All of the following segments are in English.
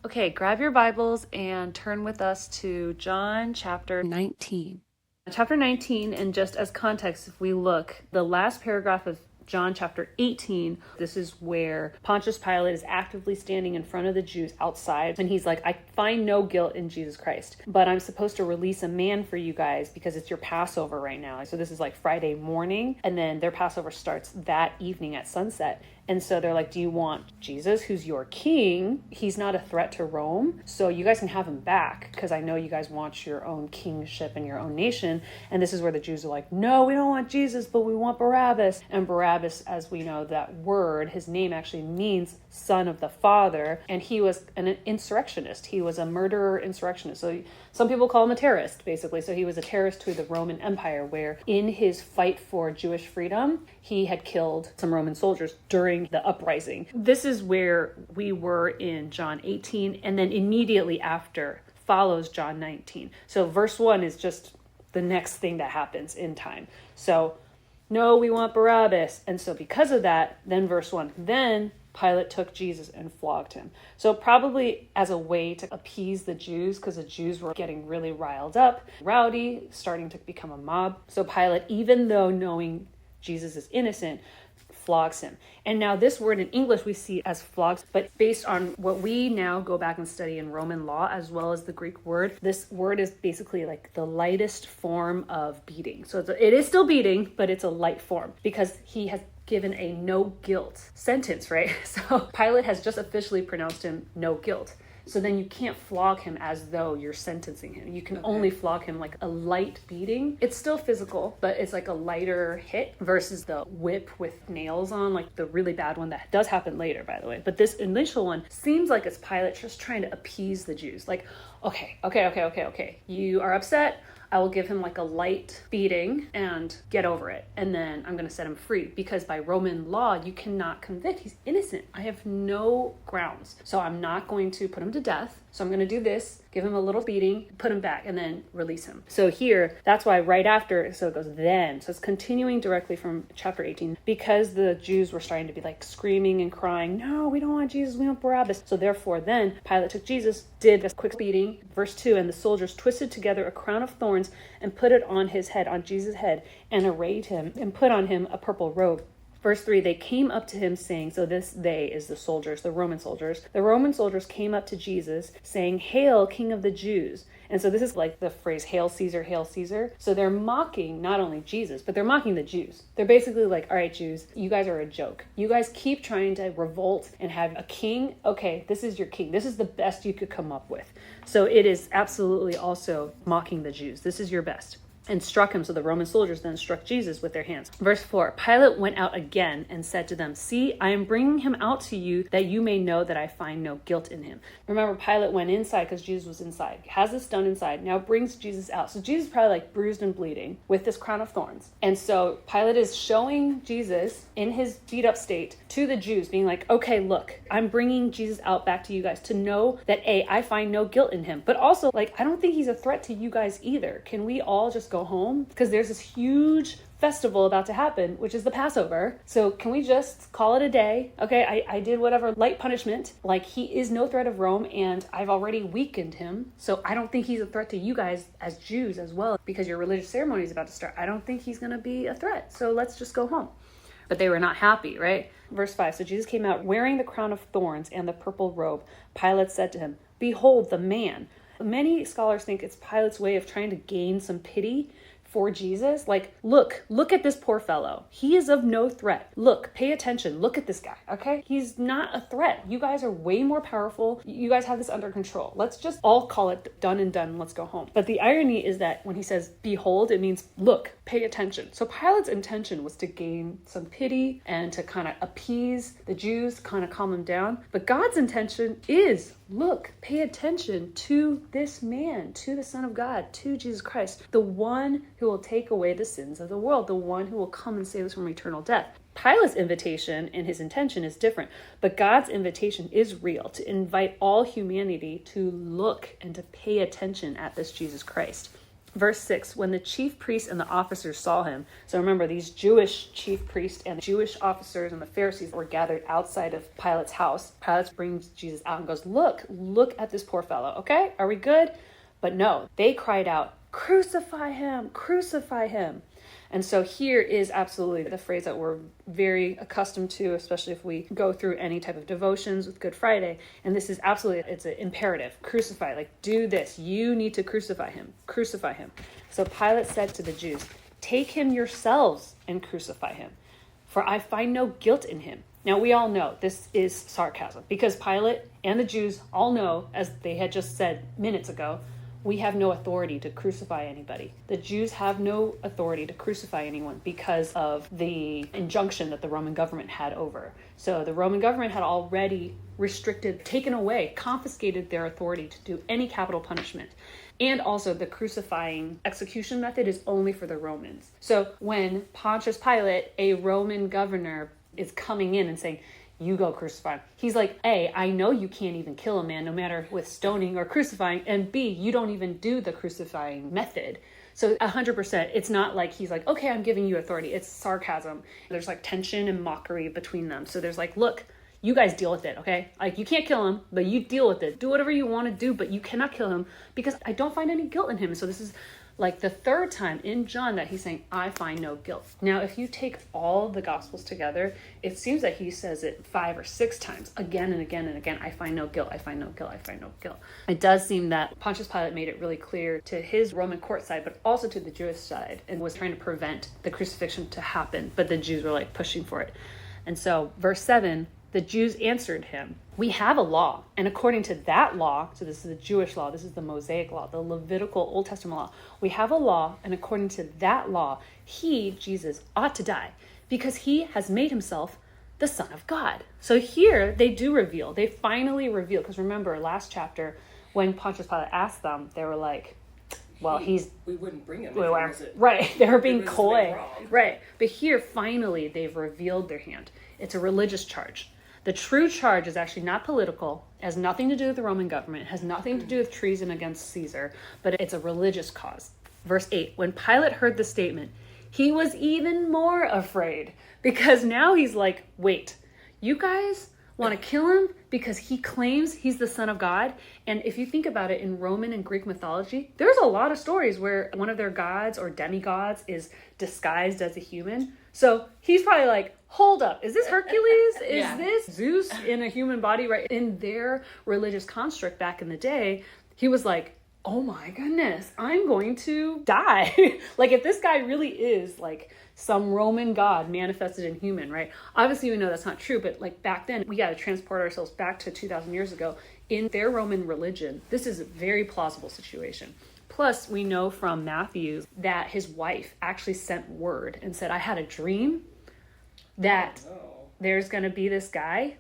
Okay, grab your Bibles and turn with us to John chapter 19. Chapter 19, and just as context, if we look, the last paragraph of John chapter 18, this is where Pontius Pilate is actively standing in front of the Jews outside, and he's like, I find no guilt in Jesus Christ, but I'm supposed to release a man for you guys because it's your Passover right now. So this is like Friday morning, and then their Passover starts that evening at sunset. And so they're like, do you want Jesus, who's your king? He's not a threat to Rome, so you guys can have him back, because I know you guys want your own kingship and your own nation. And this is where the Jews are like, no, we don't want Jesus, but we want Barabbas. And Barabbas, as we know, that word, his name actually means son of the Father. And he was an insurrectionist. He was a murderer insurrectionist. So some people call him a terrorist, basically. So he was a terrorist to the Roman Empire, where in his fight for Jewish freedom, he had killed some Roman soldiers during the uprising. This is where we were in John 18, and then immediately after follows John 19. So verse 1 is just the next thing that happens in time. So, no, we want Barabbas. And so because of that, then verse 1, then Pilate took Jesus and flogged him. So probably as a way to appease the Jews, because the Jews were getting really riled up, rowdy, starting to become a mob. So Pilate, even though knowing Jesus is innocent, flogs him. And now this word in English we see as flogged, but based on what we now go back and study in Roman law, as well as the Greek word, this word is basically like the lightest form of beating. So it is still beating, but it's a light form, because he has given a no guilt sentence, right? So Pilate has just officially pronounced him no guilt. So then you can't flog him as though you're sentencing him. You can only flog him like a light beating. It's still physical, but it's like a lighter hit versus the whip with nails on, like the really bad one that does happen later, by the way. But this initial one seems like it's Pilate just trying to appease the Jews. Like, okay. You are upset. I will give him like a light beating and get over it. And then I'm going to set him free, because by Roman law, you cannot convict. He's innocent. I have no grounds. So I'm not going to put him to death. So I'm going to do this, give him a little beating, put him back, and then release him. So here, that's why right after, so it goes then. So it's continuing directly from chapter 18, because the Jews were starting to be like screaming and crying, no, we don't want Jesus, we want Barabbas. So therefore then Pilate took Jesus, did a quick beating. Verse 2, and the soldiers twisted together a crown of thorns and put it on his head, on Jesus' head, and arrayed him and put on him a purple robe. Verse 3, they came up to him saying, so this they is the soldiers, the Roman soldiers. The Roman soldiers came up to Jesus saying, Hail, King of the Jews. And so this is like the phrase, Hail Caesar, Hail Caesar. So they're mocking not only Jesus, but they're mocking the Jews. They're basically like, all right, Jews, you guys are a joke. You guys keep trying to revolt and have a king. Okay, this is your king. This is the best you could come up with. So it is absolutely also mocking the Jews. This is your best. And struck him. So the Roman soldiers then struck Jesus with their hands. Verse 4, Pilate went out again and said to them, see, I am bringing him out to you that you may know that I find no guilt in him. Remember, Pilate went inside because Jesus was inside. Has this done inside. Now brings Jesus out. So Jesus is probably like bruised and bleeding with this crown of thorns. And so Pilate is showing Jesus in his beat up state to the Jews, being like, okay, look, I'm bringing Jesus out back to you guys to know that I find no guilt in him. But also, like, I don't think he's a threat to you guys either. Can we all just go home? Because there's this huge festival about to happen, which is the Passover. So can we just call it a day? Okay, I did whatever light punishment. Like, he is no threat of Rome, and I've already weakened him. So I don't think he's a threat to you guys as Jews as well, because your religious ceremony is about to start. I don't think he's going to be a threat. So let's just go home. But they were not happy, right? Verse 5, so Jesus came out wearing the crown of thorns and the purple robe. Pilate said to him, behold the man. Many scholars think it's Pilate's way of trying to gain some pity for Jesus. Like, look at this poor fellow. He is of no threat. Look, pay attention. Look at this guy, okay? He's not a threat. You guys are way more powerful. You guys have this under control. Let's just all call it done and done. Let's go home. But the irony is that when he says, behold, it means look, pay attention. So Pilate's intention was to gain some pity and to kind of appease the Jews, kind of calm them down. But God's intention is, look, pay attention to this man, to the Son of God, to Jesus Christ, the one who will take away the sins of the world, the one who will come and save us from eternal death. Pilate's invitation and his intention is different, but God's invitation is real, to invite all humanity to look and to pay attention at this Jesus Christ. Verse 6, when the chief priests and the officers saw him. So remember, these Jewish chief priests and Jewish officers and the Pharisees were gathered outside of Pilate's house. Pilate brings Jesus out and goes, look at this poor fellow. Okay, are we good? But no, they cried out, crucify him, crucify him. And so here is absolutely the phrase that we're very accustomed to, especially if we go through any type of devotions with Good Friday. And this is absolutely, it's an imperative. Crucify, like do this. You need to crucify him. Crucify him. So Pilate said to the Jews, take him yourselves and crucify him, for I find no guilt in him. Now we all know this is sarcasm because Pilate and the Jews all know, as they had just said minutes ago, we have no authority to crucify anybody. The Jews have no authority to crucify anyone because of the injunction that the Roman government had over. So the Roman government had already restricted, taken away, confiscated their authority to do any capital punishment. And also the crucifying execution method is only for the Romans. So when Pontius Pilate, a Roman governor, is coming in and saying, you go crucify him. He's like, A, I know you can't even kill a man no matter with stoning or crucifying. And B, you don't even do the crucifying method. So 100%, it's not like he's like, okay, I'm giving you authority. It's sarcasm. There's like tension and mockery between them. So there's like, look, you guys deal with it, okay? Like you can't kill him, but you deal with it. Do whatever you want to do, but you cannot kill him because I don't find any guilt in him. So this is like the third time in John that he's saying, I find no guilt. Now, if you take all the Gospels together, it seems that he says it 5 or 6 times, again and again and again, I find no guilt, I find no guilt, I find no guilt. It does seem that Pontius Pilate made it really clear to his Roman court side, but also to the Jewish side, and was trying to prevent the crucifixion to happen, but the Jews were like pushing for it. And so, verse 7, the Jews answered him, we have a law, and according to that law, so this is the Jewish law, this is the Mosaic law, the Levitical Old Testament law, we have a law, and according to that law, he, Jesus, ought to die, because he has made himself the Son of God. So here, they finally reveal, because remember, last chapter, when Pontius Pilate asked them, they were like, well, we wouldn't bring him. Right, they were being coy. Right, but here, finally, they've revealed their hand. It's a religious charge. The true charge is actually not political, it has nothing to do with the Roman government, it has nothing to do with treason against Caesar, but it's a religious cause. Verse 8, when Pilate heard the statement, he was even more afraid, because now he's like, wait, you guys want to kill him because he claims he's the Son of God? And if you think about it, in Roman and Greek mythology, there's a lot of stories where one of their gods or demigods is disguised as a human. So he's probably like, hold up, is this Hercules? Is this Zeus in a human body? Right? In their religious construct back in the day, he was like, oh my goodness, I'm going to die. Like if this guy really is like some Roman god manifested in human, right? Obviously we know that's not true, but like back then we got to transport ourselves back to 2,000 years ago. In their Roman religion, this is a very plausible situation. Plus, we know from Matthew that his wife actually sent word and said, I had a dream that there's going to be this guy.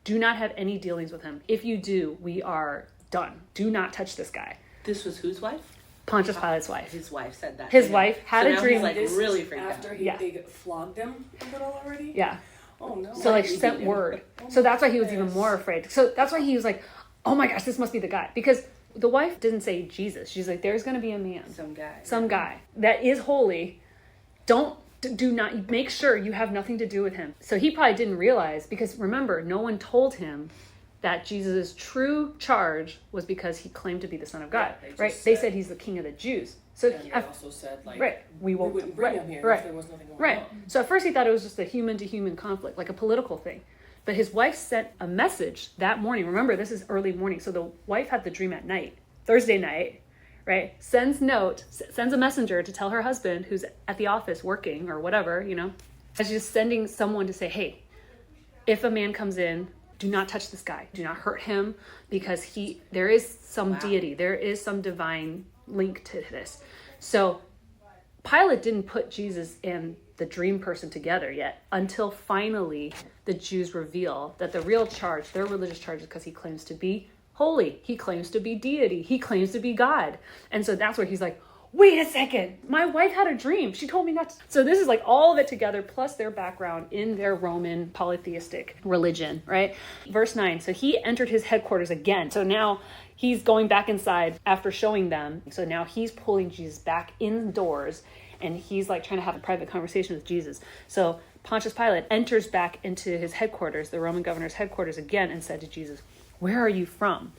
Do not have any dealings with him. If you do, we are done. Do not touch this guy. This was whose wife? Pontius Pilate's wife. His wife said that. His wife had a dream. He's like really freaked out. After they flogged him a little already? Yeah. Oh no. So like she sent word. So that's why he was even more afraid. So that's why he was like, oh my gosh, this must be the guy. Because the wife didn't say Jesus. She's like, there's going to be a man. Some guy that is holy. Do not, make sure you have nothing to do with him. So he probably didn't realize, because remember, no one told him that Jesus' true charge was because he claimed to be the Son of God, right? They said he's the King of the Jews. So and he also said, like, we wouldn't bring him here if there was nothing going on. So at first he thought it was just a human-to-human conflict, like a political thing. But his wife sent a message that morning. Remember, this is early morning. So the wife had the dream at night, Thursday night, right? Sends a messenger to tell her husband who's at the office working or whatever, and she's just sending someone to say, hey, if a man comes in, do not touch this guy. Do not hurt him, because there is some deity. There is some divine link to this. So Pilate didn't put Jesus and the dream person together yet until finally the Jews reveal that the real charge, their religious charge, is because he claims to be holy. He claims to be deity. He claims to be God. And so that's where he's like, wait a second, my wife had a dream. She told me not to. So this is like all of it together, plus their background in their Roman polytheistic religion, right? Verse 9, so he entered his headquarters again. So now he's going back inside after showing them. So now he's pulling Jesus back indoors, and he's like trying to have a private conversation with Jesus. So Pontius Pilate enters back into his headquarters, the Roman governor's headquarters again, and said to Jesus, where are you from?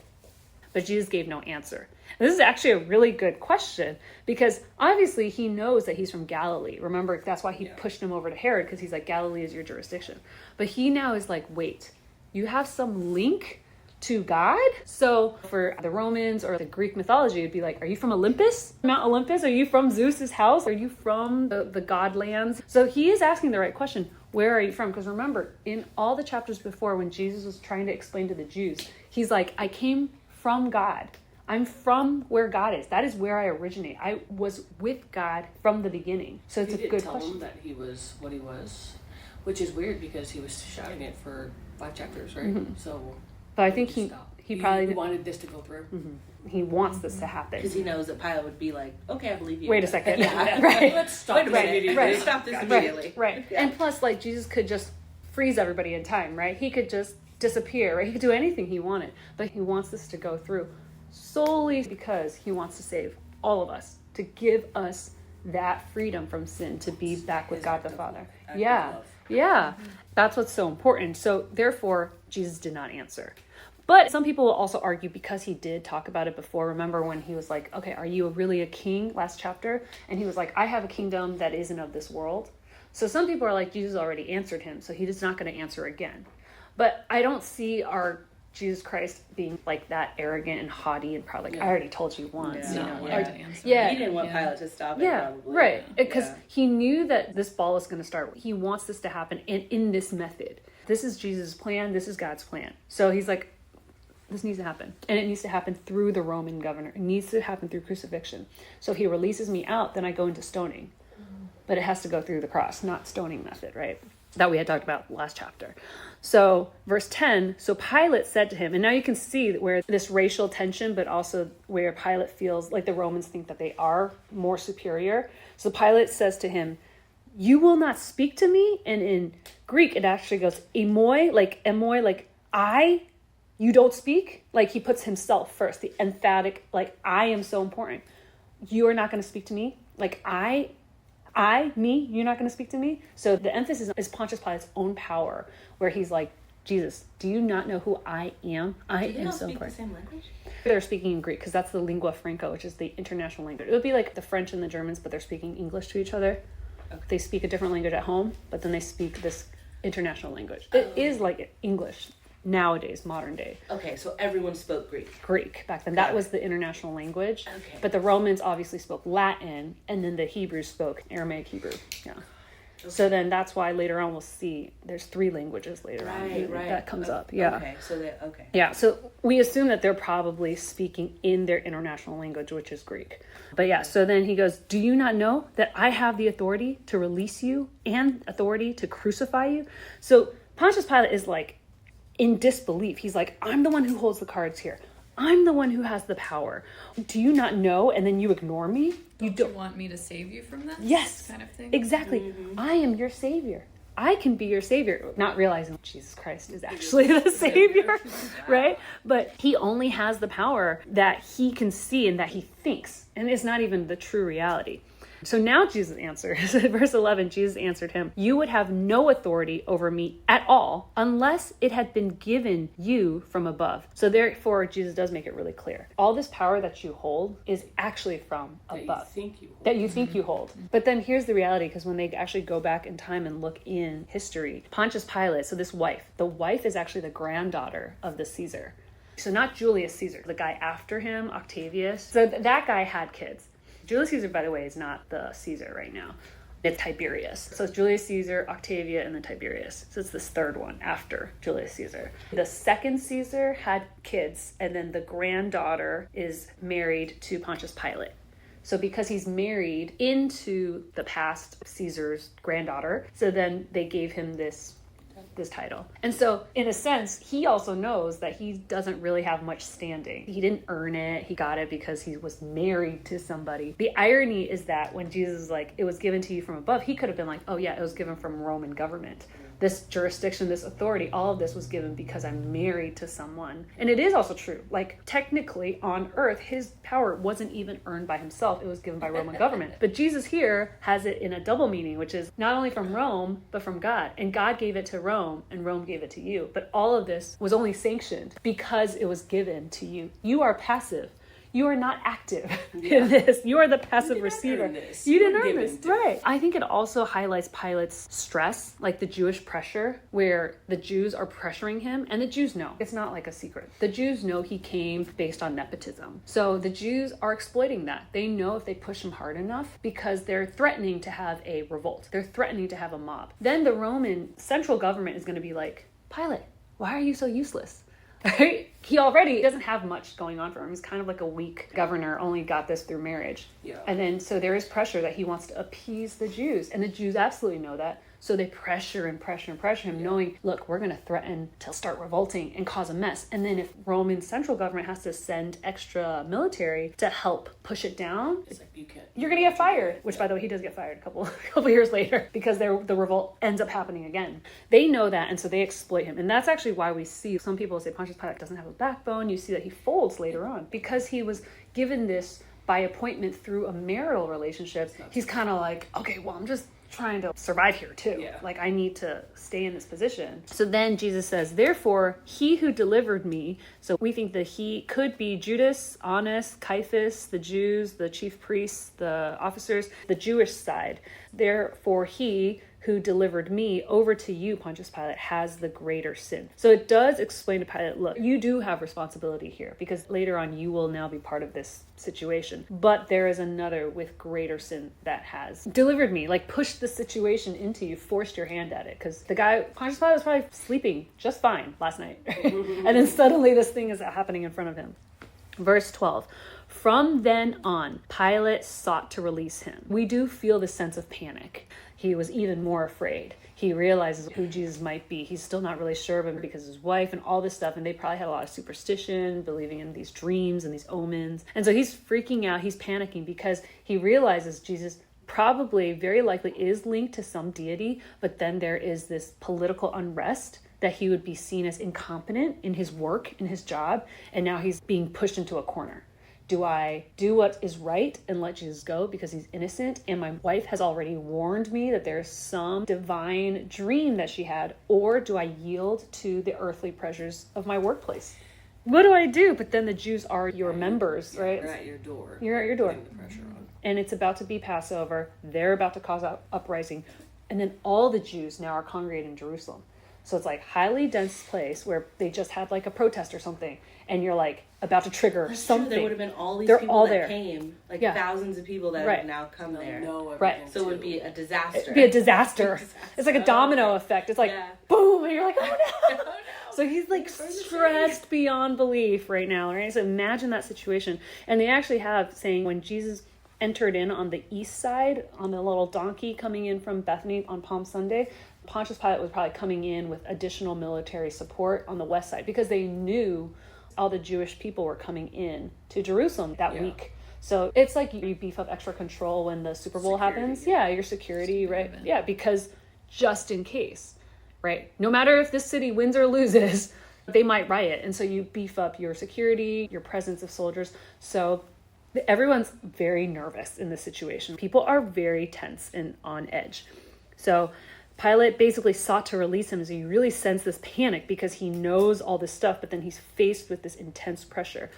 But Jesus gave no answer. And this is actually a really good question, because obviously he knows that he's from Galilee. Remember, that's why he pushed him over to Herod, because he's like, Galilee is your jurisdiction. But he now is like, wait, you have some link to God? So for the Romans or the Greek mythology, it'd be like, are you from Olympus? Mount Olympus? Are you from Zeus's house? Are you from the god lands? So he is asking the right question. Where are you from? Because remember, in all the chapters before, when Jesus was trying to explain to the Jews, he's like, I came from God. I'm from where God is. That is where I originate. I was with God from the beginning. So it's a good question. He didn't tell him that he was what he was, which is weird because he was shouting it for 5 chapters, right? Mm-hmm. So, but I think he probably wanted this to go through. Mm-hmm. He wants this to happen because he knows that Pilate would be like, "Okay, I believe you." Wait a second, Yeah. right? Let's stop this immediately. Right. Stop this immediately. Right. Yeah. And plus, like, Jesus could just freeze everybody in time, right? He could just disappear, right? He could do anything he wanted, but he wants this to go through solely because he wants to save all of us, to give us that freedom from sin, to be back with God the Father. Yeah. That's what's so important. So therefore, Jesus did not answer. But some people will also argue, because he did talk about it before. Remember when he was like, okay, are you really a king, last chapter? And he was like, I have a kingdom that isn't of this world. So some people are like, Jesus already answered him, so he's not going to answer again. But I don't see our Jesus Christ being like that arrogant and haughty and proud. Like, I already told you once. Yeah. You know, He didn't want Pilate to stop it, probably. Right. Because he knew that this ball is going to start. He wants this to happen in this method. This is Jesus' plan. This is God's plan. So he's like, this needs to happen. And it needs to happen through the Roman governor. It needs to happen through crucifixion. So if he releases me out, then I go into stoning. But it has to go through the cross, not stoning method, right? That we had talked about last chapter. So verse 10, so Pilate said to him, and now you can see where this racial tension, but also where Pilate feels like the Romans think that they are more superior. So Pilate says to him, you will not speak to me? And in Greek, it actually goes, emoi, like I, you don't speak? Like he puts himself first, the emphatic, like I am so important. You are not going to speak to me? Like me, you're not going to speak to me? So the emphasis is Pontius Pilate's own power, where he's like, Jesus, do you not know who I am? I am so important. Do they all speak the same language? They're speaking in Greek, because that's the lingua franca, which is the international language. It would be like the French and the Germans, but they're speaking English to each other. Okay. They speak a different language at home, but then they speak this international language. It is like English nowadays, modern day. Okay, so everyone spoke Greek back then. That was the international language. Okay. But the Romans obviously spoke Latin, and then the Hebrews spoke Aramaic Hebrew. Yeah. Okay. So then that's why later on we'll see there's 3 languages later on. Right. That comes up. Yeah. Okay. Yeah, so we assume that they're probably speaking in their international language, which is Greek. But yeah, so then he goes, do you not know that I have the authority to release you and authority to crucify you? So Pontius Pilate is like in disbelief. He's like, I'm the one who holds the cards here. I'm the one who has the power. Do you not know? And then you ignore me? You don't want me to save you from this? Yes. Kind of thing? Exactly. Mm-hmm. I am your savior. I can be your savior. Not realizing Jesus Christ is actually the savior, right? But he only has the power that he can see and that he thinks. And it's not even the true reality. So now Jesus answers, verse 11, Jesus answered him, you would have no authority over me at all unless it had been given you from above. So therefore, Jesus does make it really clear. All this power that you hold is actually from above. That you think you hold. But then here's the reality, because when they actually go back in time and look in history, Pontius Pilate, so this wife, the wife is actually the granddaughter of the Caesar. So not Julius Caesar, the guy after him, Octavius. So that guy had kids. Julius Caesar, by the way, is not the Caesar right now. It's Tiberius. So it's Julius Caesar, Octavia, and then Tiberius. So it's this third one after Julius Caesar. The second Caesar had kids, and then the granddaughter is married to Pontius Pilate. So because he's married into the past Caesar's granddaughter, so then they gave him this this title. And so in a sense, he also knows that he doesn't really have much standing. He didn't earn it. He got it because he was married to somebody. The irony is that when Jesus is like, it was given to you from above, he could have been like, oh yeah, it was given from Roman government. This jurisdiction, this authority, all of this was given because I'm married to someone. And it is also true. Like, technically on earth, his power wasn't even earned by himself. It was given by Roman government. But Jesus here has it in a double meaning, which is not only from Rome, but from God. And God gave it to Rome, and Rome gave it to you. But all of this was only sanctioned because it was given to you. You are passive. You are not active in this. You are the passive receiver. You didn't earn this. Right. I think it also highlights Pilate's stress, like the Jewish pressure, where the Jews are pressuring him, and the Jews know. It's not like a secret. The Jews know he came based on nepotism. So the Jews are exploiting that. They know if they push him hard enough, because they're threatening to have a revolt. They're threatening to have a mob. Then the Roman central government is going to be like, Pilate, why are you so useless? Right? He already doesn't have much going on for him. He's kind of like a weak governor, only got this through marriage. Yeah. And then so there is pressure that he wants to appease the Jews. And the Jews absolutely know that. So they pressure him, knowing, look, we're going to threaten to start revolting and cause a mess. And then if Roman central government has to send extra military to help push it down, it's like, you're going to get fired. Which, by the way, he does get fired a couple years later, because the revolt ends up happening again. They know that, and so they exploit him. And that's actually why we see some people say Pontius Pilate doesn't have a backbone. You see that he folds later on, because he was given this by appointment through a marital relationship. He's kind of like, okay, well, I'm just trying to survive here too. Yeah. Like, I need to stay in this position. So then Jesus says, therefore, he who delivered me. So we think that he could be Judas, Annas, Caiaphas, the Jews, the chief priests, the officers, the Jewish side. Therefore, he who delivered me over to you, Pontius Pilate, has the greater sin. So it does explain to Pilate, look, you do have responsibility here, because later on you will now be part of this situation. But there is another with greater sin that has delivered me, like pushed the situation into you, forced your hand at it. Because the guy, Pontius Pilate, was probably sleeping just fine last night. And then suddenly this thing is happening in front of him. Verse 12. From then on, Pilate sought to release him. We do feel the sense of panic. He was even more afraid. He realizes who Jesus might be. He's still not really sure of him because of his wife and all this stuff. And they probably had a lot of superstition, believing in these dreams and these omens. And so he's freaking out. He's panicking because he realizes Jesus probably, very likely, is linked to some deity. But then there is this political unrest that he would be seen as incompetent in his work, in his job. And now he's being pushed into a corner. Do I do what is right and let Jesus go because he's innocent? And my wife has already warned me that there's some divine dream that she had. Or do I yield to the earthly pressures of my workplace? What do I do? But then the Jews are your members, right? They're at your door. You're at your door. The pressure on. And it's about to be Passover. They're about to cause uprising. And then all the Jews now are congregating in Jerusalem. So it's like highly dense place where they just had like a protest or something. And you're like about to trigger That's something. True. There would have been all these They're people all that there. Came, like Yeah. thousands of people that have now come there. Right. So it would be a disaster. It'd be a disaster. It's like a domino effect. It's like, boom, and you're like, oh no. Oh, no. So he's like stressed beyond belief right now, right? So imagine that situation. And they actually have saying when Jesus entered in on the east side, on the little donkey coming in from Bethany on Palm Sunday, Pontius Pilate was probably coming in with additional military support on the west side because they knew all the Jewish people were coming in to Jerusalem that week. So it's like you beef up extra control when the Super Bowl happens. Yeah, your security, right? Event. Yeah, because just in case, right? No matter if this city wins or loses, they might riot. And so you beef up your security, your presence of soldiers. So everyone's very nervous in this situation. People are very tense and on edge. So Pilate basically sought to release him, so you really sense this panic because he knows all this stuff, but then he's faced with this intense pressure.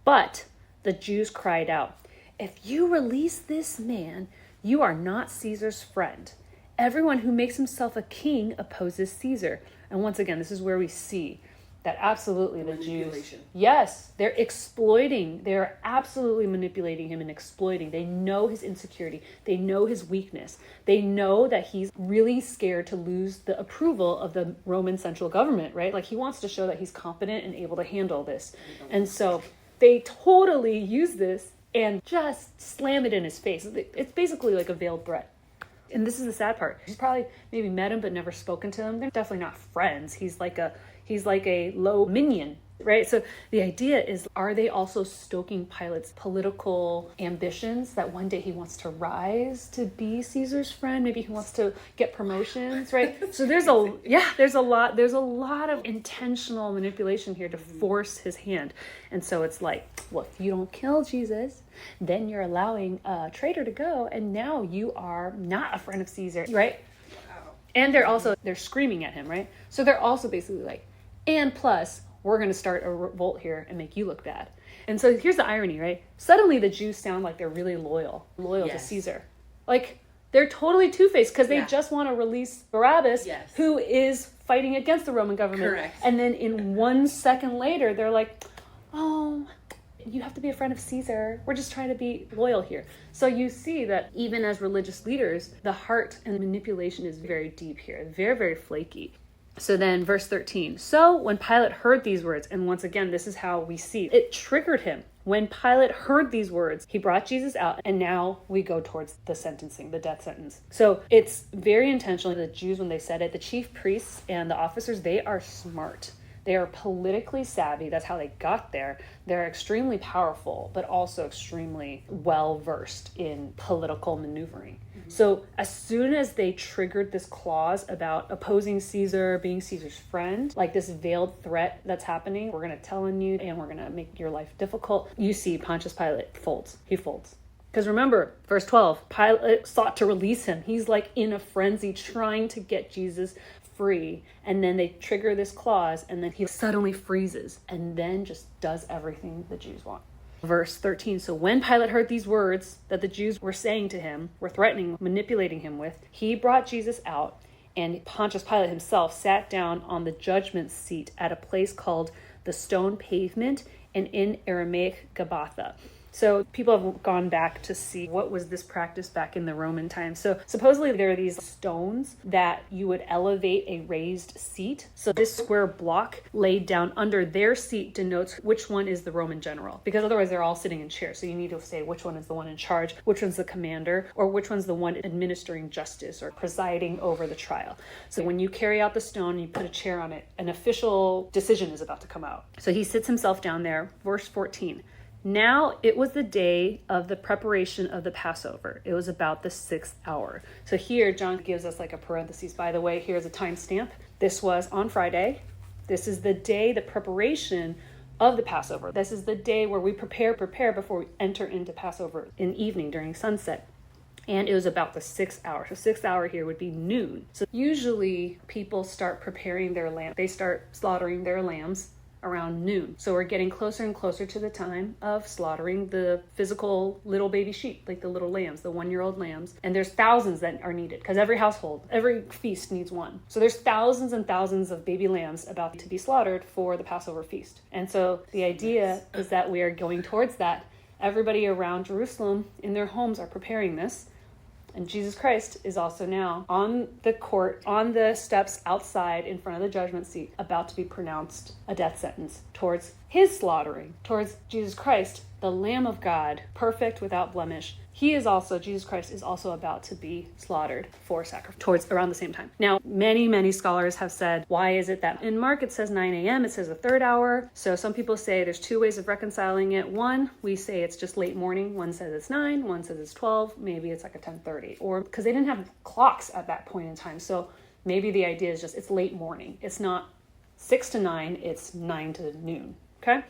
But the Jews cried out, "If you release this man, you are not Caesar's friend. Everyone who makes himself a king opposes Caesar." And once again, this is where we see that absolutely the Jews, yes, they're exploiting. They're absolutely manipulating him and exploiting. They know his insecurity. They know his weakness. They know that he's really scared to lose the approval of the Roman central government, right? Like he wants to show that he's competent and able to handle this. And so they totally use this and just slam it in his face. It's basically like a veiled threat. And this is the sad part. He's probably maybe met him but never spoken to him. They're definitely not friends. He's like a low minion, right? So the idea is, are they also stoking Pilate's political ambitions that one day he wants to rise to be Caesar's friend? Maybe he wants to get promotions, right? So there's a lot of intentional manipulation here to force his hand. And so it's like, well, if you don't kill Jesus, then you're allowing a traitor to go, and now you are not a friend of Caesar, right? Wow. And they're screaming at him, right? So they're also basically like, and plus, we're going to start a revolt here and make you look bad. And so here's the irony, right? Suddenly the Jews sound like they're really loyal to Caesar. Like, they're totally two-faced because they just want to release Barabbas, who is fighting against the Roman government. Correct. And then in 1 second later, they're like, oh, you have to be a friend of Caesar. We're just trying to be loyal here. So you see that even as religious leaders, the heart and the manipulation is very deep here, very, very flaky. So then verse 13, so when Pilate heard these words, and once again, this is how we see it triggered him. When Pilate heard these words, he brought Jesus out, and now we go towards the sentencing, the death sentence. So it's very intentional. The Jews, when they said it, the chief priests and the officers, they are smart. They are politically savvy. That's how they got there. They're extremely powerful, but also extremely well-versed in political maneuvering. Mm-hmm. So as soon as they triggered this clause about opposing Caesar, being Caesar's friend, like this veiled threat that's happening, we're going to tell on you and we're going to make your life difficult, you see Pontius Pilate folds. He folds. Because remember, verse 12, Pilate sought to release him. He's like in a frenzy trying to get Jesus free, and then they trigger this clause, and then he suddenly freezes and then just does everything the Jews want. Verse 13, so when Pilate heard these words that the Jews were saying to him, were threatening, manipulating him with, he brought Jesus out, and Pontius Pilate himself sat down on the judgment seat at a place called the Stone Pavement, and in Aramaic, Gabbatha. So people have gone back to see what was this practice back in the Roman times. So supposedly there are these stones that you would elevate a raised seat. So this square block laid down under their seat denotes which one is the Roman general, because otherwise they're all sitting in chairs. So you need to say which one is the one in charge, which one's the commander, or which one's the one administering justice or presiding over the trial. So when you carry out the stone, you put a chair on it, an official decision is about to come out. So he sits himself down there. Verse 14. Now it was the day of the preparation of the Passover. It was about the 6th hour. So here John gives us like a parenthesis. By the way, here's a timestamp. This was on Friday. This is the day, the preparation of the Passover. This is the day where we prepare before we enter into Passover in evening during sunset. And it was about the 6th hour. So 6th hour here would be noon. So usually people start preparing their lamb. They start slaughtering their lambs around noon. So we're getting closer and closer to the time of slaughtering the physical little baby sheep, like the little lambs, the 1-year-old lambs. And there's thousands that are needed because every household, every feast needs one. So there's thousands and thousands of baby lambs about to be slaughtered for the Passover feast. And so the idea is that we are going towards that. Everybody around Jerusalem in their homes are preparing this. And Jesus Christ is also now on the court, on the steps outside in front of the judgment seat, about to be pronounced a death sentence towards his slaughtering, towards Jesus Christ, the Lamb of God, perfect without blemish. Jesus Christ is also about to be slaughtered for sacrifice towards around the same time. Now, many scholars have said, why is it that in Mark it says 9 a.m., it says the 3rd hour. So some people say there's 2 ways of reconciling it. One, we say it's just late morning. One says it's 9, one says it's 12. Maybe it's like a 10:30, or because they didn't have clocks at that point in time. So maybe the idea is just it's late morning. It's not 6 to 9, it's 9 to noon. Okay.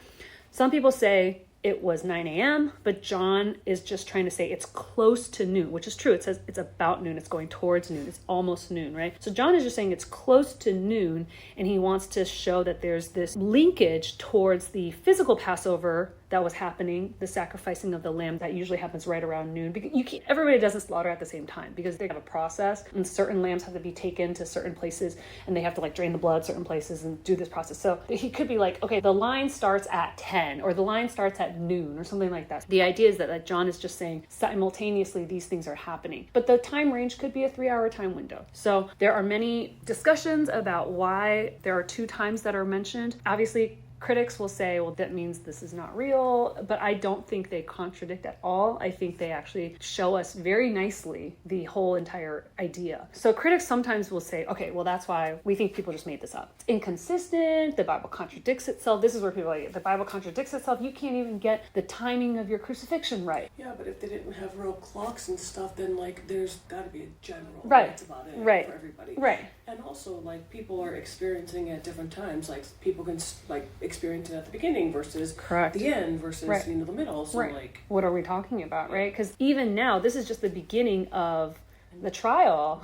Some people say it was 9 a.m., but John is just trying to say it's close to noon, which is true. It says it's about noon. It's going towards noon. It's almost noon, right? So John is just saying it's close to noon, and he wants to show that there's this linkage towards the physical Passover that was happening, the sacrificing of the lamb that usually happens right around noon. Because everybody doesn't slaughter at the same time because they have a process, and certain lambs have to be taken to certain places, and they have to like drain the blood certain places and do this process. So he could be like, okay, the line starts at 10 or the line starts at noon or something like that. The idea is that John is just saying simultaneously these things are happening, but the time range could be a 3-hour time window. So there are many discussions about why there are 2 times that are mentioned. Obviously, Critics will say, well, that means this is not real, but I don't think they contradict at all. I think they actually show us very nicely the whole entire idea. So critics sometimes will say, okay, well, that's why we think people just made this up. It's inconsistent. The Bible contradicts itself. This is where people are like, the Bible contradicts itself. You can't even get the timing of your crucifixion right. Yeah, but if they didn't have real clocks and stuff, then like there's got to be a general Right. that's about it Right. for everybody. Right. And also, like, people are experiencing at different times. Like, people can like experience it at the beginning versus Correct. the end versus Right. the middle. So Right. like, what are we talking about, right? Because even now, this is just the beginning of the trial,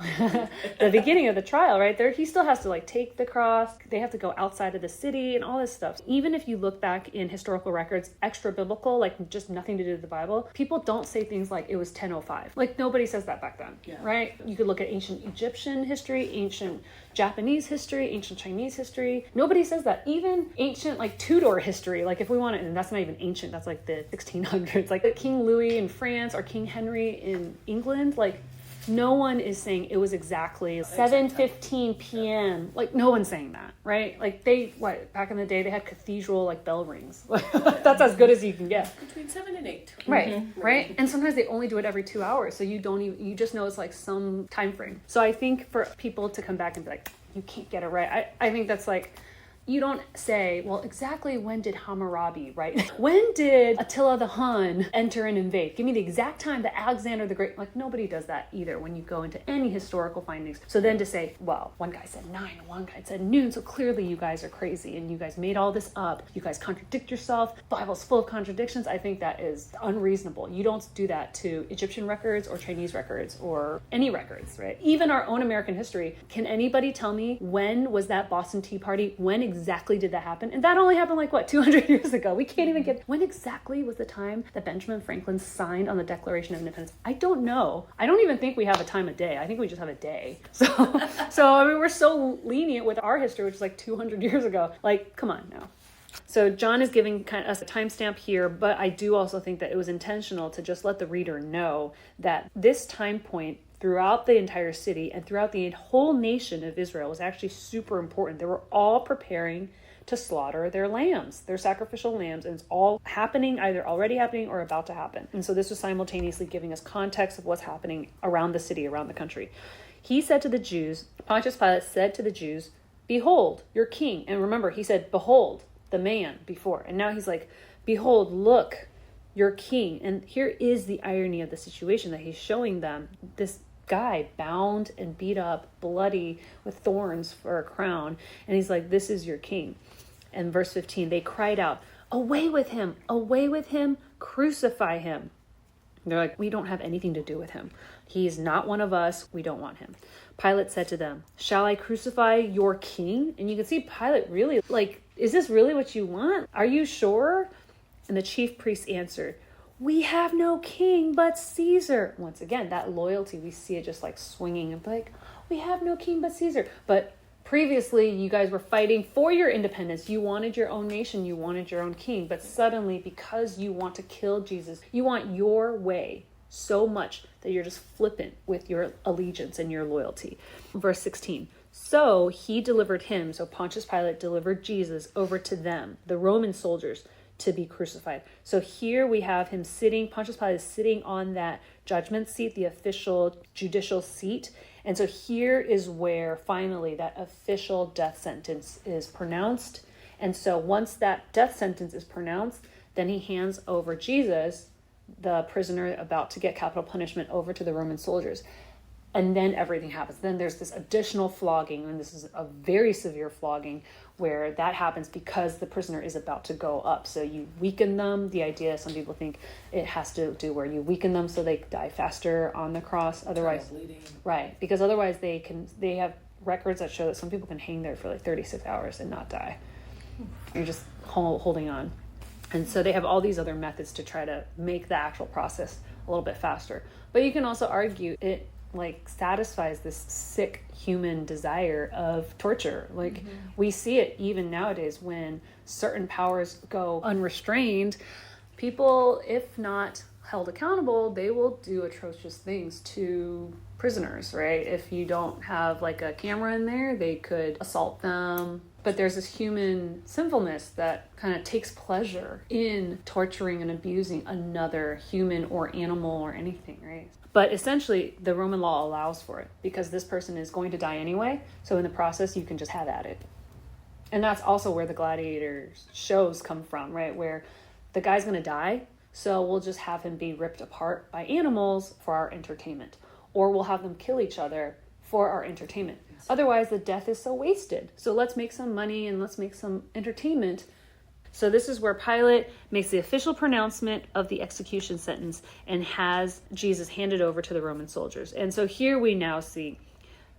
the beginning of the trial, right? There, he still has to like take the cross. They have to go outside of the city and all this stuff. Even if you look back in historical records, extra biblical, like just nothing to do with the Bible, people don't say things like it was 10:05. Like nobody says that back then, right? You could look at ancient Egyptian history, ancient Japanese history, ancient Chinese history. Nobody says that. Even ancient like Tudor history, like if we want to, and that's not even ancient, that's like the 1600s, like King Louis in France or King Henry in England, like no one is saying it was exactly 7:15 p.m. Like no one's saying that, right? Like back in the day they had cathedral like bell rings. That's as good as you can get. between 7 and 8. Right, right. And sometimes they only do it every 2 hours, so you just know it's like some time frame. So I think for people to come back and be like, you can't get it right, I think that's like, you don't say, well, exactly when did Hammurabi, right? When did Attila the Hun enter and invade? Give me the exact time that Alexander the Great, like nobody does that either when you go into any historical findings. So then to say, well, one guy said 9 and one guy said noon, so clearly you guys are crazy and you guys made all this up. You guys contradict yourself. Bible's full of contradictions. I think that is unreasonable. You don't do that to Egyptian records or Chinese records or any records, right? Even our own American history. Can anybody tell me when was that Boston Tea Party? When exactly did that happen? And that only happened like what, 200 years ago. We can't even get, when exactly was the time that Benjamin Franklin signed on the Declaration of Independence? I don't know. I don't even think we have a time of day. I think we just have a day. So I mean, we're so lenient with our history, which is like 200 years ago. Like, come on now. So John is giving kind of us a timestamp here, but I do also think that it was intentional to just let the reader know that this time point throughout the entire city and throughout the whole nation of Israel was actually super important. They were all preparing to slaughter their lambs, their sacrificial lambs, and it's all happening, either already happening or about to happen. And so this was simultaneously giving us context of what's happening around the city, around the country. He said to the Jews, Pontius Pilate said to the Jews, behold, your king. And remember, he said, behold, the man before. And now he's like, behold, look, your king. And here is the irony of the situation that he's showing them. This guy bound and beat up, bloody, with thorns for a crown. And he's like, this is your king. And verse 15, they cried out, away with him, crucify him. And they're like, we don't have anything to do with him. He's not one of us. We don't want him. Pilate said to them, shall I crucify your king? And you can see Pilate really like, is this really what you want? Are you sure? And the chief priests answered, we have no king but Caesar. Once again, that loyalty, we see it just like swinging and like, we have no king but Caesar. But previously, you guys were fighting for your independence. You wanted your own nation. You wanted your own king. But suddenly, because you want to kill Jesus, you want your way so much that you're just flippant with your allegiance and your loyalty. Verse 16. So he delivered him, so Pontius Pilate delivered Jesus over to them, the Roman soldiers, to be crucified. So here we have him sitting, Pontius Pilate is sitting on that judgment seat, the official judicial seat. And so here is where finally that official death sentence is pronounced. And so once that death sentence is pronounced, then he hands over Jesus, the prisoner about to get capital punishment, over to the Roman soldiers. And then everything happens. Then there's this additional flogging, and this is a very severe flogging, where that happens because the prisoner is about to go up. So you weaken them. The idea, some people think it has to do where you weaken them so they die faster on the cross. Otherwise, right, because otherwise they have records that show that some people can hang there for like 36 hours and not die. You're just holding on. And so they have all these other methods to try to make the actual process a little bit faster. But you can also argue it like satisfies this sick human desire of torture. Like we see it even nowadays when certain powers go unrestrained. People, if not held accountable, they will do atrocious things to prisoners, right? If you don't have like a camera in there, they could assault them, But there's this human sinfulness that kind of takes pleasure in torturing and abusing another human or animal or anything, right? But essentially, the Roman law allows for it because this person is going to die anyway. So in the process, you can just have at it. And that's also where the gladiator shows come from, right? Where the guy's going to die, so we'll just have him be ripped apart by animals for our entertainment. Or we'll have them kill each other for our entertainment. Otherwise, the death is so wasted. So let's make some money and let's make some entertainment. So this is where Pilate makes the official pronouncement of the execution sentence and has Jesus handed over to the Roman soldiers. And so here we now see,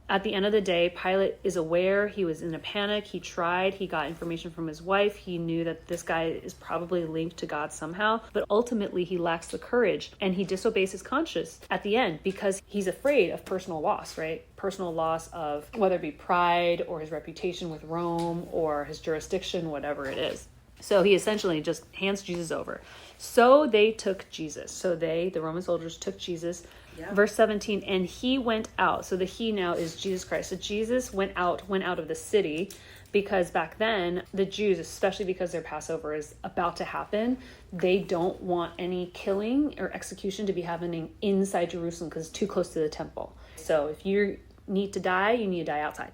at the end of the day, Pilate is aware. He was in a panic. He got information from his wife. He knew that this guy is probably linked to God somehow, but ultimately he lacks the courage and he disobeys his conscience at the end because he's afraid of personal loss, right? Personal loss of whether it be pride or his reputation with Rome or his jurisdiction, whatever it is. So he essentially just hands Jesus over. So they took Jesus. So the Roman soldiers took Jesus. Yeah. Verse 17, and he went out. So the he now is Jesus Christ. So Jesus went out of the city because back then the Jews, especially because their Passover is about to happen, they don't want any killing or execution to be happening inside Jerusalem because it's too close to the temple. So if you need to die, you need to die outside.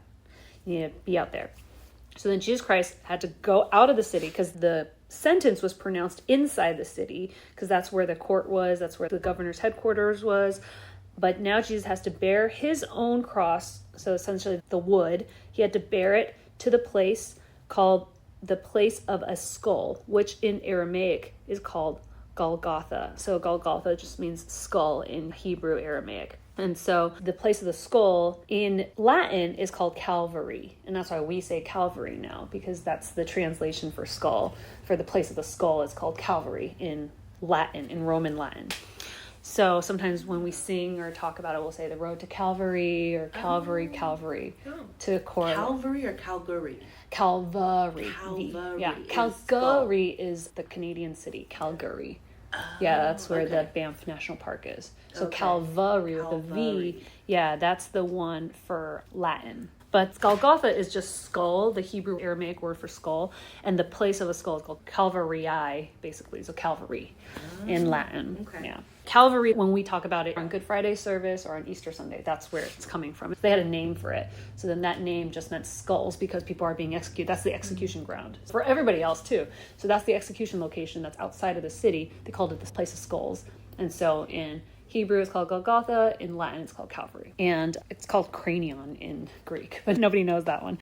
You need to be out there. So then Jesus Christ had to go out of the city because the sentence was pronounced inside the city because that's where the court was, that's where the governor's headquarters was. But now Jesus has to bear his own cross, so essentially the wood. He had to bear it to the place called the place of a skull, which in Aramaic is called Golgotha. So Golgotha just means skull in Hebrew Aramaic. And so the place of the skull in Latin is called Calvary. And that's why we say Calvary now, because that's the translation for skull. For the place of the skull is called Calvary in Latin, in Roman Latin. So sometimes when we sing or talk about it, we'll say the road to Calvary or Calvary, Calvary. To correlate. Calvary or Calgary? Calvary. Calvary. Yeah, Calgary is the Canadian city, Calgary. Yeah, that's where the Banff National Park is. So Calvary with a V, yeah, that's the one for Latin. But Golgotha is just skull, the Hebrew Aramaic word for skull, and the place of a skull is called Calvarii, basically, so Calvary in Latin. Okay. Yeah. Calvary, when we talk about it on Good Friday service or on Easter Sunday, that's where it's coming from. They had a name for it. So then that name just meant skulls because people are being executed. That's the execution ground for everybody else too. So that's the execution location that's outside of the city. They called it this place of skulls. And so in Hebrew, it's called Golgotha. In Latin, it's called Calvary. And it's called cranion in Greek, but nobody knows that one.